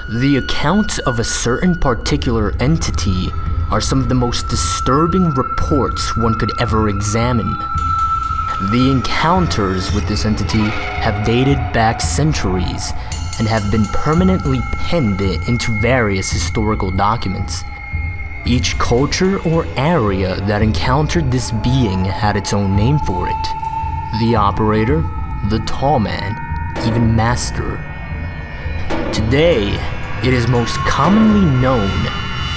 The accounts of a certain particular entity are some of the most disturbing reports one could ever examine. The encounters with this entity have dated back centuries and have been permanently penned into various historical documents. Each culture or area that encountered this being had its own name for it. The operator, the tall man, even master. Today, it is most commonly known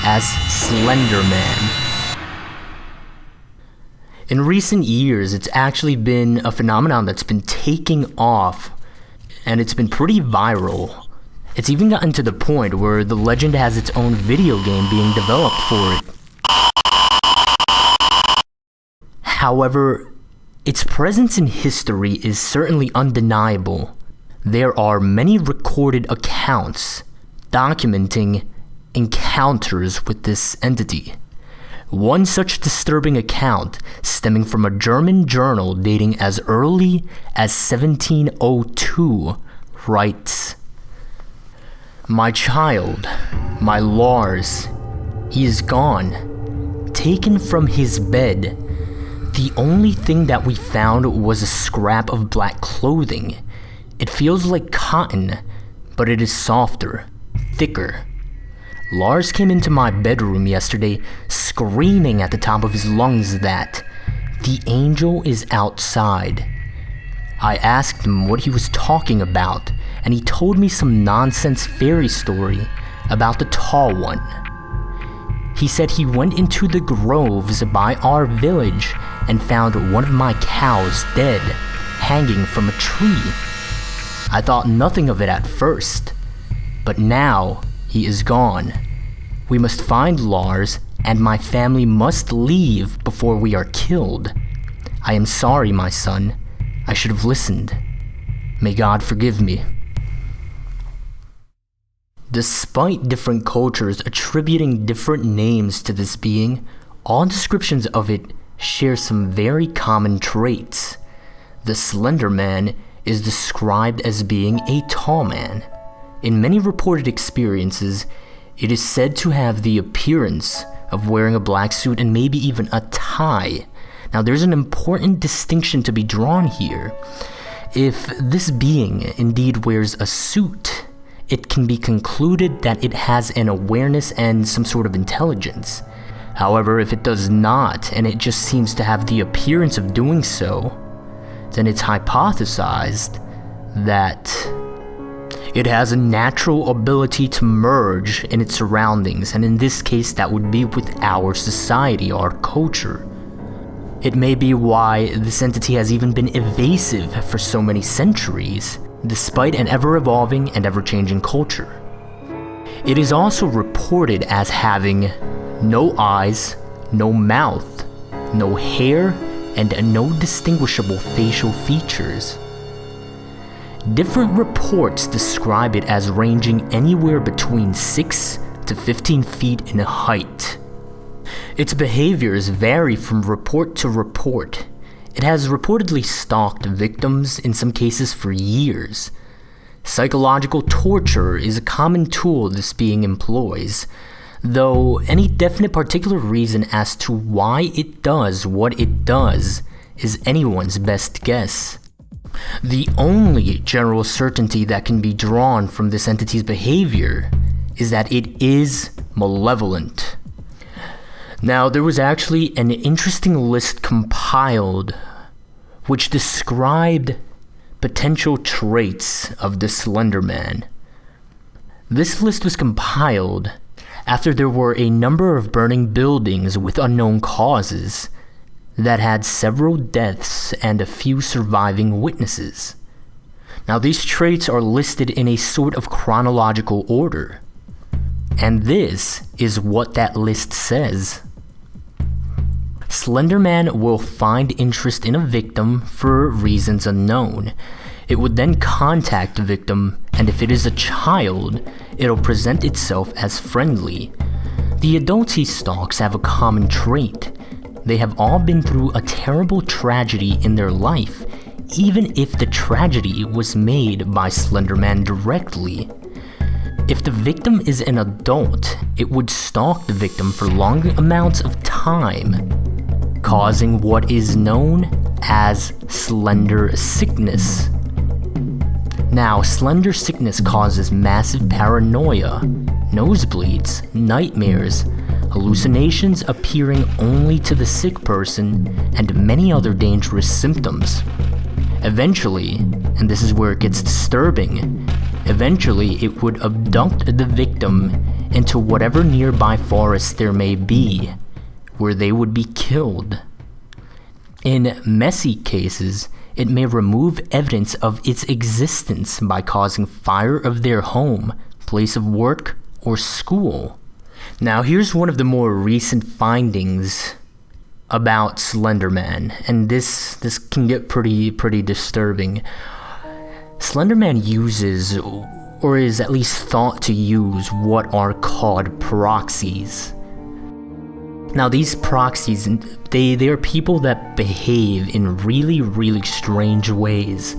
as Slenderman. In recent years, it's actually been a phenomenon that's been taking off, and it's been pretty viral. It's even gotten to the point where the legend has its own video game being developed for it. However, its presence in history is certainly undeniable. There are many recorded accounts documenting encounters with this entity. One such disturbing account, stemming from a German journal dating as early as 1702, writes, "My child, my Lars, he is gone, taken from his bed. The only thing that we found was a scrap of black clothing. It feels like cotton, but it is softer, thicker. Lars came into my bedroom yesterday screaming at the top of his lungs that the angel is outside. I asked him what he was talking about, and he told me some nonsense fairy story about the tall one. He said he went into the groves by our village and found one of my cows dead, hanging from a tree. I thought nothing of it at first, but now he is gone. We must find Lars, and my family must leave before we are killed. I am sorry, my son. I should have listened. May God forgive me." Despite different cultures attributing different names to this being, all descriptions of it share some very common traits. The Slender Man is described as being a tall man. In many reported experiences, it is said to have the appearance of wearing a black suit and maybe even a tie. Now, there's an important distinction to be drawn here. If this being indeed wears a suit, it can be concluded that it has an awareness and some sort of intelligence. However, if it does not, and it just seems to have the appearance of doing so, then it's hypothesized that it has a natural ability to merge in its surroundings, and in this case that would be with our society, our culture. It may be why this entity has even been evasive for so many centuries, despite an ever-evolving and ever-changing culture. It is also reported as having no eyes, no mouth, no hair, and no distinguishable facial features. Different reports describe it as ranging anywhere between 6 to 15 feet in height. Its behaviors vary from report to report. It has reportedly stalked victims, in some cases for years. Psychological torture is a common tool this being employs, though any definite particular reason as to why it does what it does is anyone's best guess. The only general certainty that can be drawn from this entity's behavior is that it is malevolent. Now, there was actually an interesting list compiled which described potential traits of the Slender Man. This list was compiled after there were a number of burning buildings with unknown causes that had several deaths and a few surviving witnesses. Now, these traits are listed in a sort of chronological order, and this is what that list says. Slenderman will find interest in a victim for reasons unknown. It would then contact the victim, and if it is a child, it'll present itself as friendly. The adults he stalks have a common trait. They have all been through a terrible tragedy in their life, even if the tragedy was made by Slenderman directly. If the victim is an adult, it would stalk the victim for long amounts of time, causing what is known as slender sickness. Now, slender sickness causes massive paranoia, nosebleeds, nightmares, hallucinations appearing only to the sick person, and many other dangerous symptoms. Eventually, and this is where it gets disturbing, eventually it would abduct the victim into whatever nearby forest there may be, where they would be killed. In messy cases, it may remove evidence of its existence by causing fire of their home, place of work, or school. Now here's one of the more recent findings about Slenderman, and this can get pretty disturbing. Slenderman uses, or is at least thought to use, what are called proxies. Now these proxies, they are people that behave in really strange ways.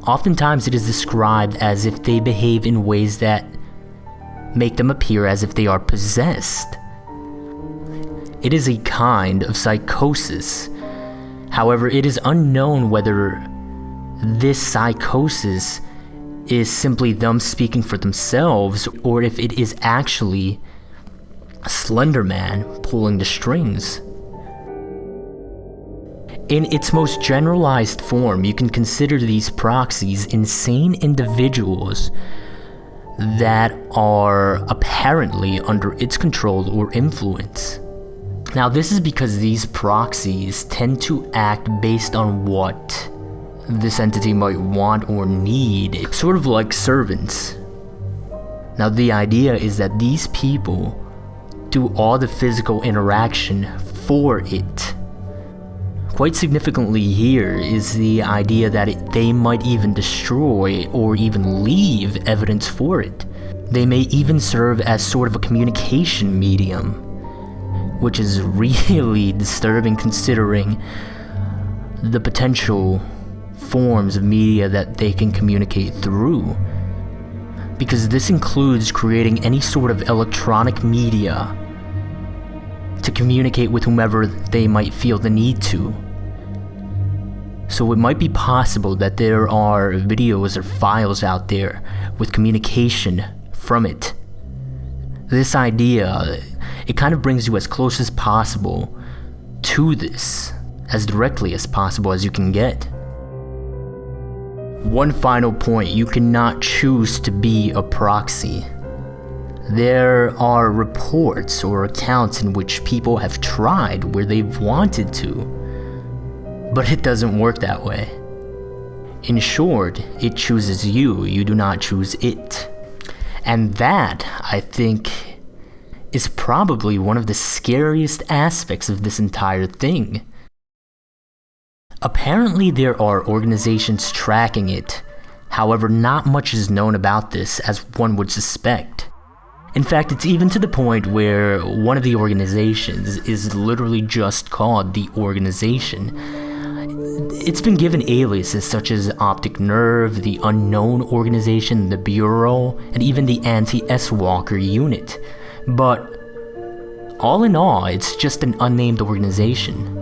Oftentimes it is described as if they behave in ways that make them appear as if they are possessed. It is a kind of psychosis. However, it is unknown whether this psychosis is simply them speaking for themselves, or if it is actually Slenderman pulling the strings. In its most generalized form, you can consider these proxies insane individuals that are apparently under its control or influence. Now, this is because these proxies tend to act based on what this entity might want or need, sort of like servants. Now, the idea is that these people do all the physical interaction for it. Quite significantly here is the idea that they might even destroy or even leave evidence for it. They may even serve as sort of a communication medium, which is really disturbing considering the potential forms of media that they can communicate through. Because this includes creating any sort of electronic media to communicate with whomever they might feel the need to. So it might be possible that there are videos or files out there with communication from it. This idea, it kind of brings you as close as possible to this, as directly as possible as you can get. One final point, you cannot choose to be a proxy. There are reports or accounts in which people have tried where they've wanted to, but it doesn't work that way. In short, it chooses you, you do not choose it. And that, I think, is probably one of the scariest aspects of this entire thing. Apparently there are organizations tracking it, however not much is known about this as one would suspect. In fact, it's even to the point where one of the organizations is literally just called the organization. It's been given aliases such as Optic Nerve, the Unknown Organization, the Bureau, and even the Anti-S-Walker Unit. But all in all, it's just an unnamed organization.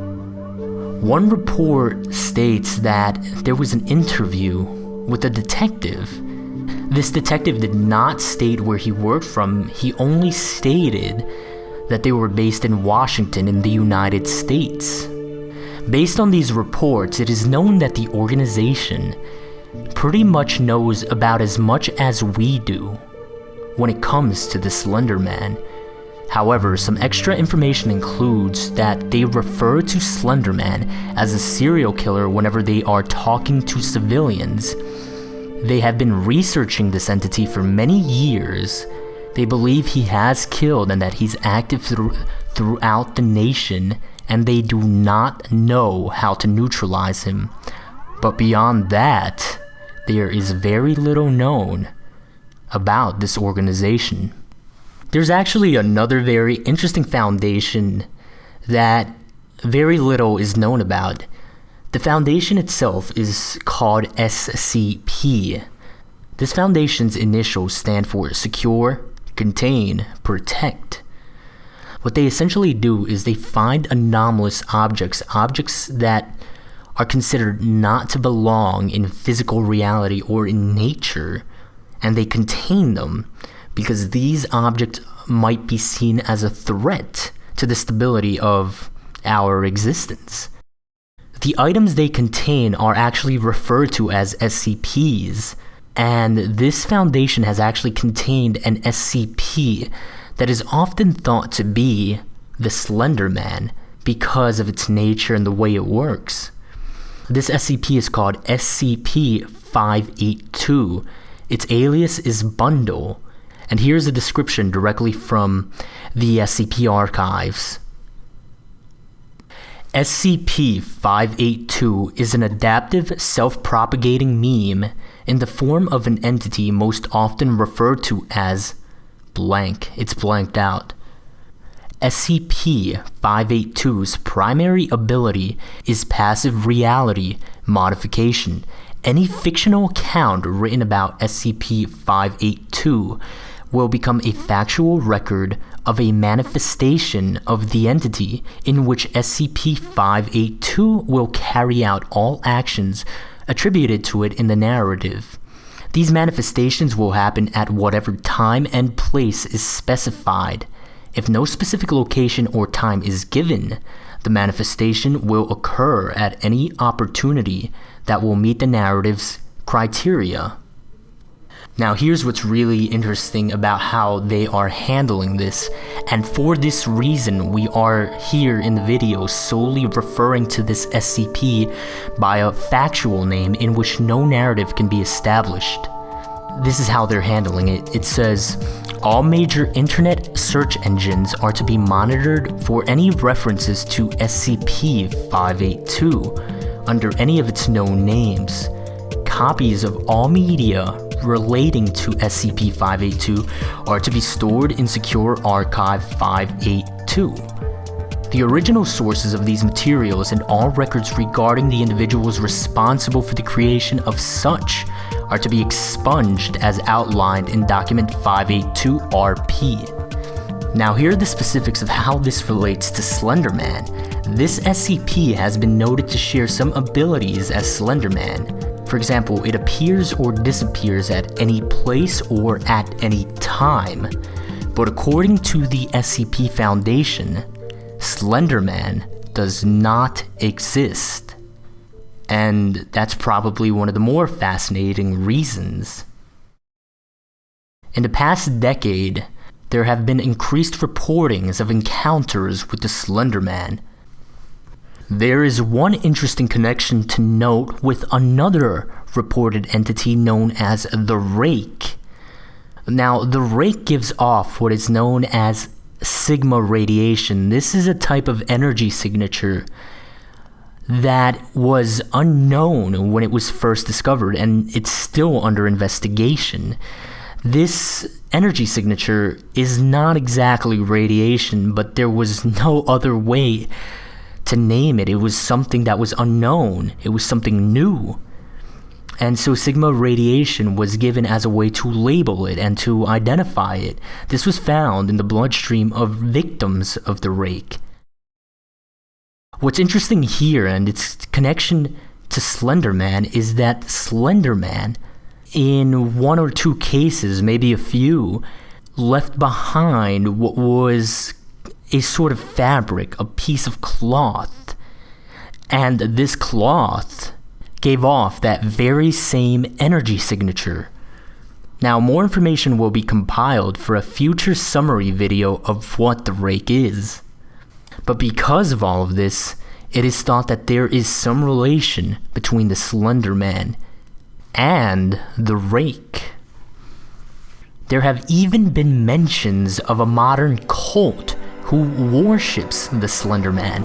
One report states that there was an interview with a detective. This detective did not state where he worked from, he only stated that they were based in Washington in the United States. Based on these reports, it is known that the organization pretty much knows about as much as we do when it comes to the Slenderman. However, some extra information includes that they refer to Slenderman as a serial killer whenever they are talking to civilians. They have been researching this entity for many years. They believe he has killed and that he's active throughout the nation, and they do not know how to neutralize him. But beyond that, there is very little known about this organization. There's actually another very interesting foundation that very little is known about. The foundation itself is called SCP. This foundation's initials stand for secure, contain, protect. What they essentially do is they find anomalous objects that are considered not to belong in physical reality or in nature, and they contain them because these objects might be seen as a threat to the stability of our existence. The items they contain are actually referred to as SCPs, and this foundation has actually contained an SCP that is often thought to be the Slenderman because of its nature and the way it works. This SCP is called SCP-582. Its alias is Bundle, and here's a description directly from the SCP archives. SCP-582 is an adaptive, self-propagating meme in the form of an entity most often referred to as blank. It's blanked out. SCP-582's primary ability is passive reality modification. Any fictional account written about SCP-582 will become a factual record of a manifestation of the entity in which SCP-582 will carry out all actions attributed to it in the narrative. These manifestations will happen at whatever time and place is specified. If no specific location or time is given, the manifestation will occur at any opportunity that will meet the narrative's criteria. Now here's what's really interesting about how they are handling this, and for this reason we are here in the video solely referring to this SCP by a factual name in which no narrative can be established. This is how they're handling it. It says, all major internet search engines are to be monitored for any references to SCP-582 under any of its known names. Copies of all media relating to SCP-582 are to be stored in Secure Archive 582. The original sources of these materials and all records regarding the individuals responsible for the creation of such are to be expunged as outlined in Document 582-RP. Now here are the specifics of how this relates to Slenderman. This SCP has been noted to share some abilities as Slenderman. For example, it appears or disappears at any place or at any time. But according to the SCP Foundation, Slenderman does not exist. And that's probably one of the more fascinating reasons. In the past decade, there have been increased reportings of encounters with the Slenderman. There is one interesting connection to note with another reported entity known as the Rake. Now, the Rake gives off what is known as sigma radiation. This is a type of energy signature that was unknown when it was first discovered, and it's still under investigation. This energy signature is not exactly radiation, but there was no other way to name it. It was something that was unknown. It was something new. And so sigma radiation was given as a way to label it and to identify it. This was found in the bloodstream of victims of the Rake. What's interesting here and its connection to Slenderman is that Slenderman, in one or two cases, maybe a few, left behind what was a sort of fabric, a piece of cloth, and this cloth gave off that very same energy signature. Now, more information will be compiled for a future summary video of what the Rake is. But because of all of this, it is thought that there is some relation between the Slenderman and the Rake. There have even been mentions of a modern cult who worships the Slenderman.